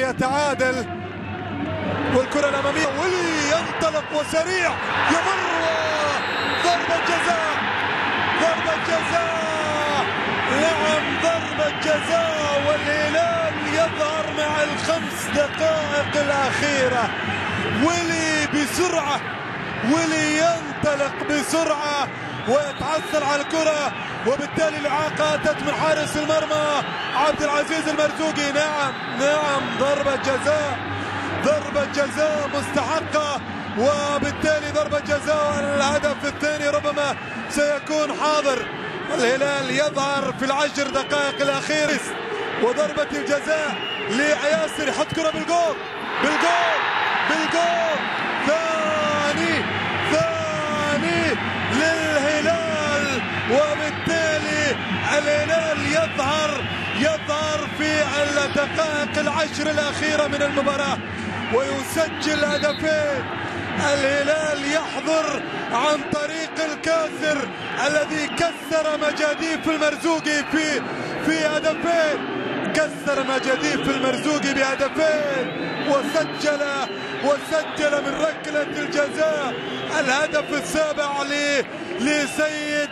ليتعادل. والكرة الأمامية ولي ينطلق وسريع يمر ضربة جزاء، ضربة جزاء، نعم ضربة جزاء، والهلال يظهر مع الخمس دقائق الأخيرة. ولي بسرعة، ولي ينطلق بسرعة ويتعثر على الكرة، وبالتالي الإعاقة أتت من حارس المرمى عبد العزيز المرزوقي. نعم ضربة جزاء، ضربة جزاء مستحقة، وبالتالي ضربة جزاء. الهدف الثاني ربما سيكون حاضر. الهلال يظهر في العشر دقائق الأخيرة، وضربة الجزاء لعياسر يحط كرة بالجول، بالجول، بالجول، ثاني للهلال، وبالتالي الهلال يظهر في الدقائق العشر الأخيرة من المباراة ويسجل هدفين. الهلال يحضر عن طريق الكاسر الذي كسر مجاديف المرزوقي في هدفين، كسر مجاديف المرزوقي بهدفين، وسجل من ركلة الجزاء الهدف السابع لسيد